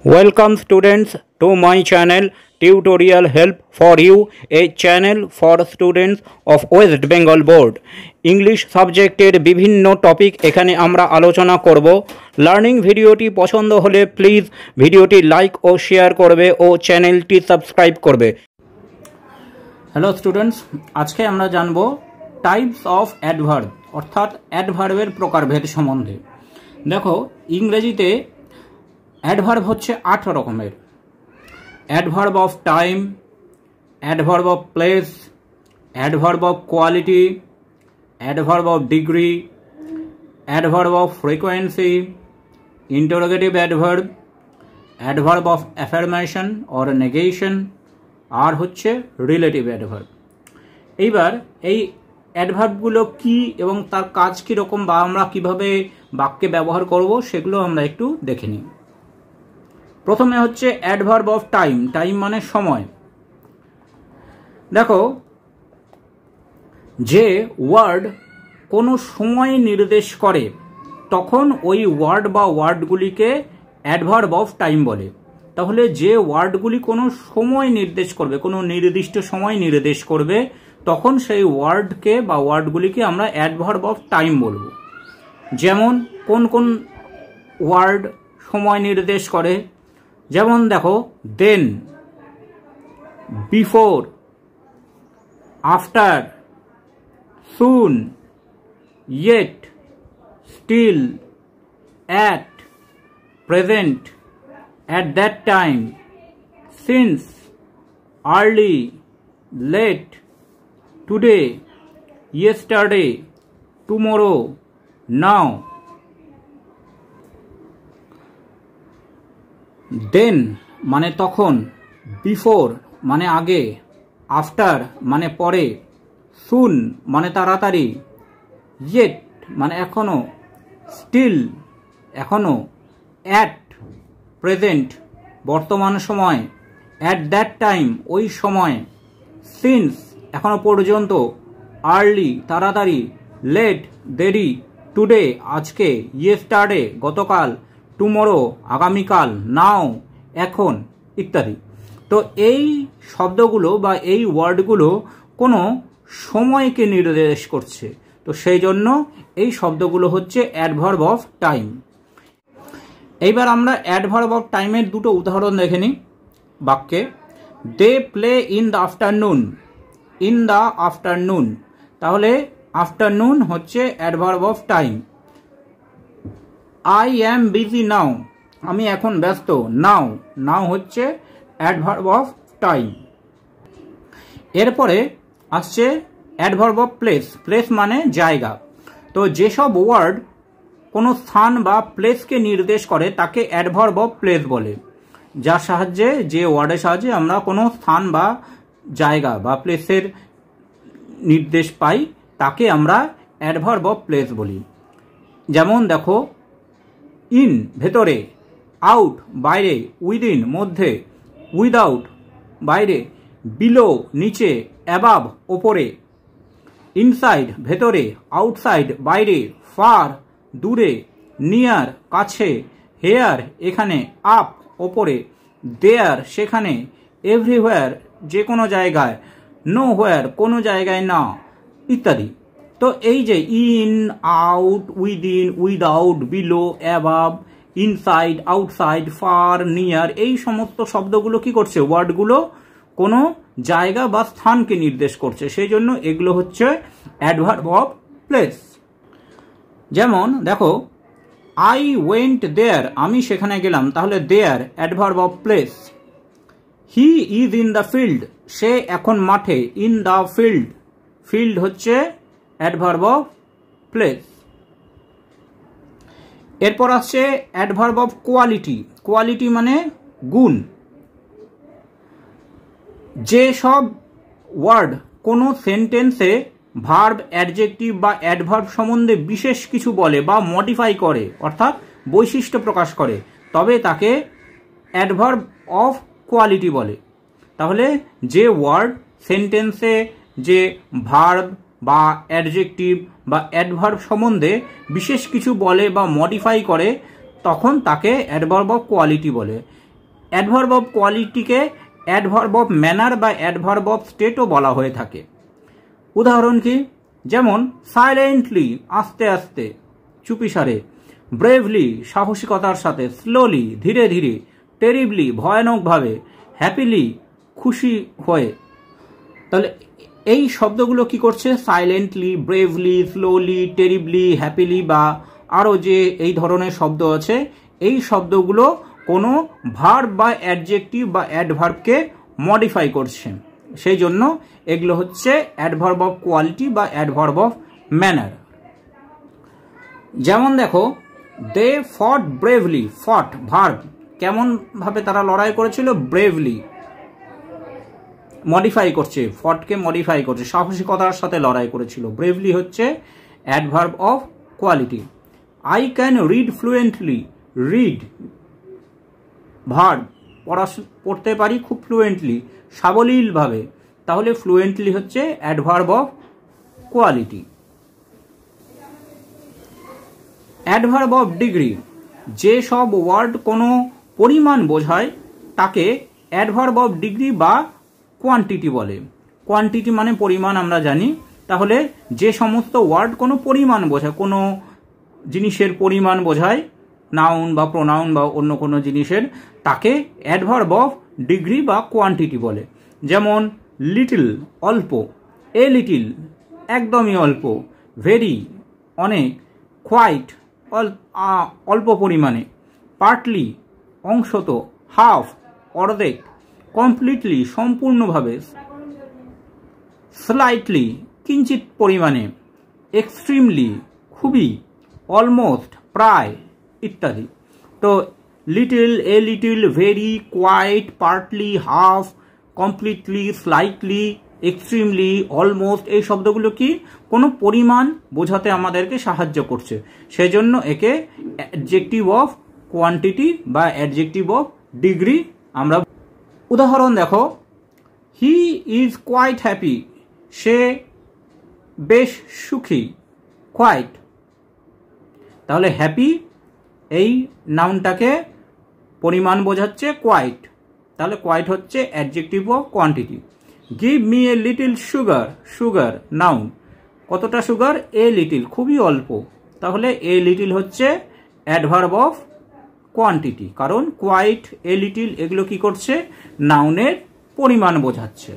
Welcome students to my channel Tutorial Help for You, a channel for students of West Bengal Board. English সাবজেক্টের বিভিন্ন topic এখানে আমরা আলোচনা করব। Learning ভিডিওটি পছন্দ হলে প্লিজ ভিডিওটি লাইক ও শেয়ার করবে ও চ্যানেলটি সাবস্ক্রাইব করবে। হ্যালো স্টুডেন্টস, আজকে আমরা জানব টাইপস অফ অ্যাডভার্ব অর্থাৎ অ্যাডভার্বের প্রকারভেদ সম্বন্ধে। দেখো, ইংরেজিতে অ্যাডভার্ব হচ্ছে 8 রকমের। Adverb of time, adverb of place, adverb of quality, adverb of degree, adverb of frequency, interrogative adverb, adverb of affirmation or negation, আর হচ্ছে রিলেটিভ অ্যাডভার্ব। এইবার এই অ্যাডভার্বগুলো কি এবং তার কাজ কীরকম বা আমরা কিভাবে বাক্যে ব্যবহার করব সেগুলো আমরা একটু দেখে নিই। প্রথমে হচ্ছে অ্যাডভার্ব অফ টাইম। টাইম মানে সময়। দেখো, যে ওয়ার্ড কোনো সময় নির্দেশ করে তখন ওই ওয়ার্ড বা ওয়ার্ডগুলিকে অ্যাডভার্ব অফ টাইম বলে। তাহলে যে ওয়ার্ডগুলি কোনো সময় নির্দেশ করবে, কোনো নির্দিষ্ট সময় নির্দেশ করবে, তখন সেই ওয়ার্ডকে বা ওয়ার্ডগুলিকে আমরা অ্যাডভার্ব অফ টাইম বলবো। যেমন কোন কোন ওয়ার্ড সময় নির্দেশ করে, যেমন দেখো, then, before, after, soon, yet, still, at, present, at that time, since, early, late, today, yesterday, tomorrow, now. Then মানে তখন, before মানে আগে, after মানে পরে, soon মানে তাড়াতাড়ি, yet মানে এখনো, still এখনো, at প্রেজেন্ট বর্তমান সময়, অ্যাট দ্যাট টাইম ওই সময়, সিন্স এখনো পর্যন্ত, আর্লি তাড়াতাড়ি, লেট দেরি, টুডে আজকে, ইয়েস্টারডে গতকাল, টুমরো আগামীকাল, নাও এখন ইত্যাদি। তো এই শব্দগুলো বা এই ওয়ার্ডগুলো কোনো সময়কে নির্দেশ করছে, তো সেই জন্য এই শব্দগুলো হচ্ছে অ্যাডভার্ব অফ টাইম। এইবার আমরা অ্যাডভার্ব অফ টাইমের দুটো উদাহরণ দেখে নিই বাক্যে। They play in the afternoon. In the afternoon, তাহলে আফটারনুন হচ্ছে adverb of time. I am busy now, আমি এখন ব্যস্ত। নাও, নাও হচ্ছে অ্যাডভার্ব অফ টাইম। এরপরে আসছে অ্যাডভার্ব অফ প্লেস। প্লেস মানে জায়গা। তো যেসব ওয়ার্ড কোনো স্থান বা প্লেসকে নির্দেশ করে তাকে অ্যাডভার্ব অফ প্লেস বলে। যার সাহায্যে, যে ওয়ার্ডের সাহায্যে আমরা কোনো স্থান বা জায়গা বা প্লেসের নির্দেশ পাই তাকে আমরা অ্যাডভার্ব অফ প্লেস বলি। যেমন দেখো, ইন ভেতরে, আউট বাইরে, উইদিন মধ্যে, উইদাউট বাইরে, বিলো নিচে, অ্যাবাভ ওপরে, ইনসাইড ভেতরে, আউটসাইড বাইরে, ফার দূরে, নিয়ার কাছে, হেয়ার এখানে, আপ ওপরে, দেয়ার সেখানে, এভরিহোয়ার যে কোনো জায়গায়, নো হোয়ার কোনো জায়গায় না ইত্যাদি। তো এই যে in, out, within, without, below, above, inside, outside, far, near, এই সমস্ত শব্দগুলো কি করছে, ওয়ার্ডগুলো কোনো জায়গা বা স্থানকে নির্দেশ করছে, সেই জন্য এগুলো হচ্ছে অ্যাডভার্ব অফ প্লেস। যেমন দেখো, আই ওয়েন্ট দেয়ার, আমি সেখানে গেলাম, তাহলে there adverb of place. He is in the field, সে এখন মাঠে। ইন দ্য ফিল্ড, ফিল্ড হচ্ছে অ্যাডভার্ব অফ প্লেস। এরপর আসছে অ্যাডভার্ব অফ কোয়ালিটি। কোয়ালিটি মানে গুণ। যে সব ওয়ার্ড কোনো সেন্টেন্সে ভার্ব, অ্যাডজেক্টিভ বা অ্যাডভার্ব সম্বন্ধে বিশেষ কিছু বলে বা মডিফাই করে, অর্থাৎ বৈশিষ্ট্য প্রকাশ করে, তবে তাকে অ্যাডভার্ব অফ কোয়ালিটি বলে। তাহলে যে ওয়ার্ড সেন্টেন্সে যে ভার্ব বা অ্যাডজেক্টিভ বা অ্যাডভার্ব সম্বন্ধে বিশেষ কিছু বলে বা মডিফাই করে, তখন তাকে অ্যাডভার্ব অফ কোয়ালিটি বলে। অ্যাডভার্ব অফ কোয়ালিটিকে অ্যাডভার্ব অফ ম্যানার বা অ্যাডভার্ব অফ স্টেটও বলা হয়ে থাকে। উদাহরণ কি? যেমন সাইলেন্টলি আস্তে আস্তে চুপিসারে, ব্রেভলি সাহসিকতার সাথে, স্লোলি ধীরে ধীরে, টেরিবলি ভয়ানকভাবে, হ্যাপিলি খুশি হয়ে। তাহলে এই শব্দগুলো কি করছে? Silently, bravely, slowly, terribly, happily বা আরও যে এই ধরনের শব্দ আছে, এই শব্দগুলো কোনো ভার্ব বা অ্যাডজেক্টিভ বা অ্যাডভার্বকে মডিফাই করছে। সেই জন্য এগুলো হচ্ছে অ্যাডভার্ব অফ কোয়ালিটি বা অ্যাডভার্ব অফ ম্যানার। যেমন দেখো, দে ফট ব্রেভলি, ফট ভার্ব, কেমনভাবে তারা লড়াই করেছিল? ব্রেভলি, মডিফাই করছে, ফটকে মডিফাই করছে, সাহসিকতার সাথে লড়াই করেছিল। ব্রেভলি হচ্ছে adverb of quality. I can read fluently, read verb, পড়তে পারি খুব ফ্লুয়েন্টলি, সাবলীলভাবে, তাহলে ফ্লুয়েন্টলি হচ্ছে adverb of quality. Adverb of degree, যে সব ওয়ার্ড কোনো পরিমাণ বোঝায় তাকে অ্যাডভার্ব অফ ডিগ্রি বা কোয়ান্টিটি বলে। কোয়ান্টিটি মানে পরিমাণ আমরা জানি, তাহলে যে সমস্ত ওয়ার্ড কোনো পরিমাণ বোঝায়, কোনো জিনিসের পরিমাণ বোঝায়, নাউন বা প্রোনাউন বা অন্য কোনো জিনিসের, তাকে অ্যাডভার্ব অফ ডিগ্রি বা কোয়ান্টিটি বলে। যেমন লিটল অল্প, এ লিটিল একদমই অল্প, ভেরি অনেক, কোয়াইট অল্প পরিমাণে, পার্টলি অংশত, হাফ অর্ধেক, কমপ্লিটলি সম্পূর্ণভাবে, স্লাইটলি কিঞ্চিত পরিমাণে, এক্সট্রিমলি খুবই, অলমোস্ট প্রায় ইত্যাদি। তো little, a little, very, quite, partly, half, completely, slightly, extremely, almost, এই শব্দগুলো কি? কোনো পরিমাণ বোঝাতে আমাদেরকে সাহায্য করছে, সেজন্য একে অ্যাডজেক্টিভ অফ কোয়ান্টিটি বা অ্যাডজেক্টিভ অফ ডিগ্রি আমরা। উদাহরণ দেখো, হি ইজ কোয়াইট হ্যাপি, সে বেশ সুখী, কোয়াইট, তাহলে হ্যাপি এই নাউনটাকে পরিমাণ বোঝাচ্ছে, কোয়াইট, তাহলে কোয়াইট হচ্ছে adjective of quantity. Give me a little sugar, sugar noun, কতটা সুগার? এ লিটিল খুবই অল্প, তাহলে এ লিটিল হচ্ছে অ্যাডভার্ব অফ কোয়ান্টিটি, কারণ কোয়াইট, এ লিটিল এগুলো কি করছে? নাউনের পরিমাণ বোঝাচ্ছে।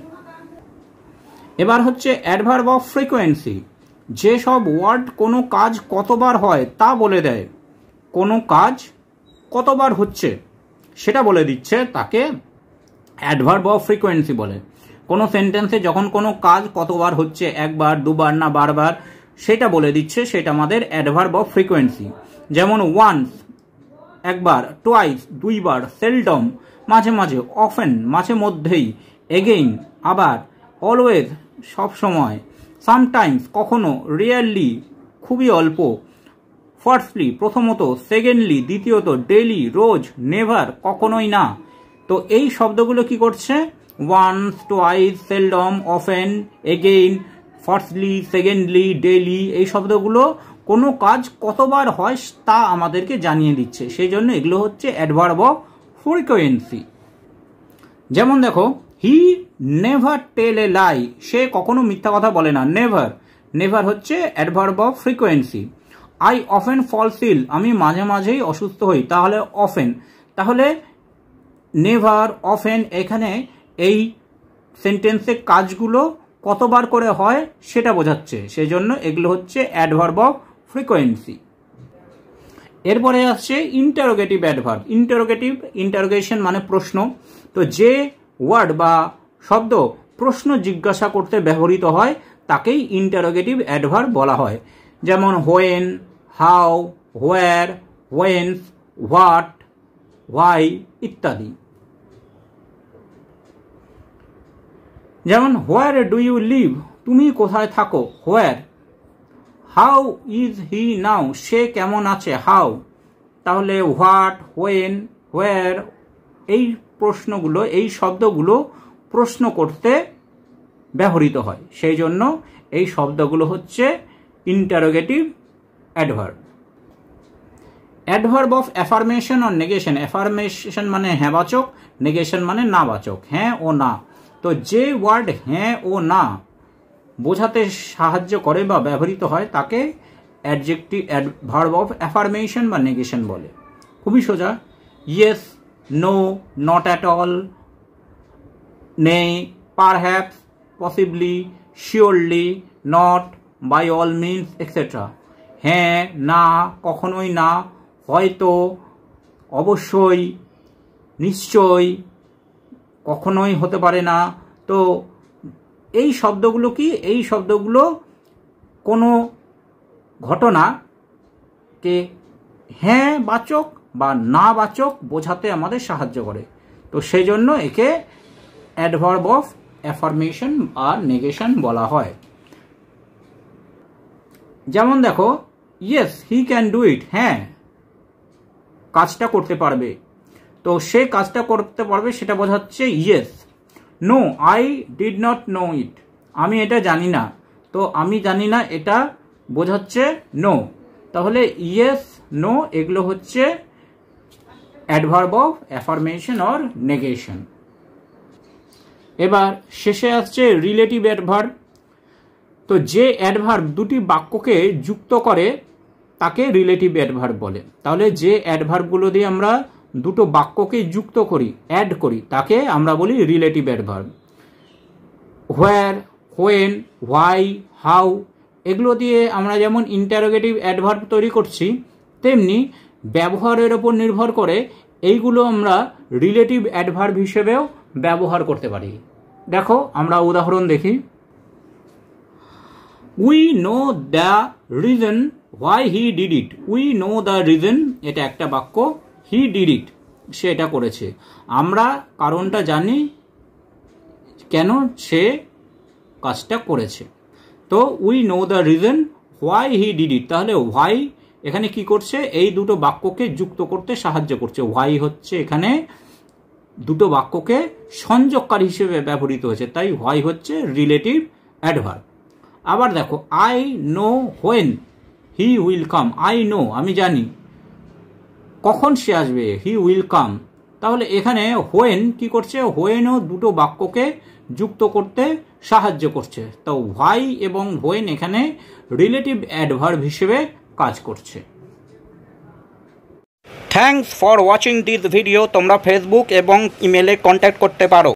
এবার হচ্ছে অ্যাডভার্ব অফ ফ্রিকোয়েন্সি, যেসব ওয়ার্ড কোনো কাজ কতবার হয় তা বলে দেয়, কোনো কাজ কতবার হচ্ছে সেটা বলে দিচ্ছে, তাকে অ্যাডভার্ব অফ ফ্রিকোয়েন্সি বলে। কোনো সেন্টেন্সে যখন কোনো কাজ কতবার হচ্ছে, একবার, দুবার না বারবার, সেটা বলে দিচ্ছে, সেটা আমাদের অ্যাডভার্ব অফ ফ্রিকোয়েন্সি। যেমন ওয়ান্স একবার, টুয়াইস দুইবার, সেলডম মাঝে মাঝে, অফেন মাঝে মধ্যেই, এগেইন আবার, অলওয়েজ সব সময়, সামটাইমস কখনো, রিয়ারলি খুবই অল্প, ফার্স্টলি প্রথমত, সেকেন্ডলি দ্বিতীয়ত, ডেইলি রোজ, নেভার কখনোই না। তো এই শব্দগুলো কি করছে? Once, twice, seldom, often, again, firstly, secondly, daily, এই শব্দগুলো কোনো কাজ কতবার হয় তা আমাদেরকে জানিয়ে দিচ্ছে, সেই জন্য এগুলো হচ্ছে অ্যাডভার্ব অফ ফ্রিকোয়েন্সি। যেমন দেখো, হি নেভার টেল এ লাই, সে কখনো মিথ্যা কথা বলে না, নেভার, নেভার হচ্ছে adverb of frequency. I often fall ill, আমি মাঝে মাঝেই অসুস্থ হই, তাহলে অফেন, তাহলে নেভার, অফেন, এখানে এই সেন্টেন্সে কাজগুলো কতবার করে হয় সেটা বোঝাচ্ছে, সেই জন্য এগুলো হচ্ছে অ্যাডভার্ব অফ ফ্রিকোয়েন্সি। এরপরে আসছে ইন্টারোগেটিভ অ্যাডভার্ব। ইন্টারোগেশন মানে প্রশ্ন, তো যে ওয়ার্ড বা শব্দ প্রশ্ন জিজ্ঞাসা করতে ব্যবহৃত হয় তাকেই ইন্টারোগেটিভ অ্যাডভার্ব বলা হয়। যেমন when, how, where, whence, what, why ইত্যাদি। যেমন হোয়ার ডু ইউ লিভ, তুমি কোথায় থাকো, হোয়ার। হাউ ইজ হি নাও, সে কেমন আছে, হাউ। তাহলে হোয়াট, হোয়েন, হোয়ার এই প্রশ্নগুলো, এই শব্দগুলো প্রশ্ন করতে ব্যবহৃত হয়, সেই জন্য এই শব্দগুলো হচ্ছে interrogative adverb. Adverb of affirmation or negation, affirmation মানে হ্যাঁবাচক, নেগেশন মানে নাবাচক, হ্যাঁ ও না। তো যে ওয়ার্ড হ্যাঁ ও না বোঝাতে সাহায্য করে বা ব্যবহৃত হয় তাকে অ্যাডজেক্টিভ অ্যাডভার্ব অফ অ্যাফার্মেশন বা নেগেশন বলে। খুবই সোজা, yes, no, not at all, নেই, perhaps, possibly, surely, not, by all means etcetera. হ্যাঁ, না, কখনোই না, হয়তো, অবশ্যই, নিশ্চয়ই, কখনোই হতে পারে না। তো এই শব্দগুলো কি, এই শব্দগুলো কোনো ঘটনাকে হ্যাঁ বাচক বা না বাচক বোঝাতে আমাদের সাহায্য করে। তো সেই জন্য একে অ্যাডভার্ব অফ অ্যাফার্মেশন আর নেগেশন বলা হয়। যেমন দেখো, yes he can do it, হ্যাঁ কাজটা করতে পারবে। তো সে কাজটা করতে পারবে সেটা বোঝাচ্ছে yes. No, I did not know it, আমি এটা জানি না। তো আমি জানি না এটা বোঝাচ্ছে নো। তাহলে ইয়েস, নো এগুলো হচ্ছে adverb of affirmation or negation. এবার শেষে আসছে রিলেটিভ অ্যাডভার্ব। তো যে অ্যাডভার্ব দুটি বাক্যকে যুক্ত করে তাকে রিলেটিভ অ্যাডভার্ব বলে। তাহলে যে অ্যাডভার্বগুলো দিয়ে আমরা দুটো বাক্যকে যুক্ত করি, অ্যাড করি, তাকে আমরা বলি relative adverb. Where, when, why, how এগুলো দিয়ে আমরা যেমন ইন্টারোগেটিভ অ্যাডভার্ব তৈরি করছি, তেমনি ব্যবহারের ওপর নির্ভর করে এইগুলো আমরা রিলেটিভ অ্যাডভার্ব হিসেবেও ব্যবহার করতে পারি। দেখো আমরা উদাহরণ দেখি। We know the reason why he did it. We know the reason, এটা একটা বাক্য, হি ডিড ইট, সে এটা করেছে। আমরা কারণটা জানি কেন সে কাজটা করেছে। তো we know the reason why he did it, তাহলে হোয়াই এখানে কি করছে, এই দুটো বাক্যকে যুক্ত করতে সাহায্য করছে। হোয়াই হচ্ছে এখানে দুটো বাক্যকে সংযোগকারী হিসেবে ব্যবহৃত হয়েছে, তাই হোয়াই হচ্ছে রিলেটিভ অ্যাডভার্ব। আবার দেখো, I know when he will come. I know, আমি জানি কখন সে আসবে, হি উইল কাম। তাহলে এখানে হোয়েন কি করছে, হোয়েনও দুটো বাক্যকে যুক্ত করতে সাহায্য করছে। তো হোয়াই এবং হোয়েন এখানে রিলেটিভ অ্যাডভার্ব হিসেবে কাজ করছে। Thanks for watching this video. তোমরা ফেসবুক এবং ইমেলে কন্ট্যাক্ট করতে পারো।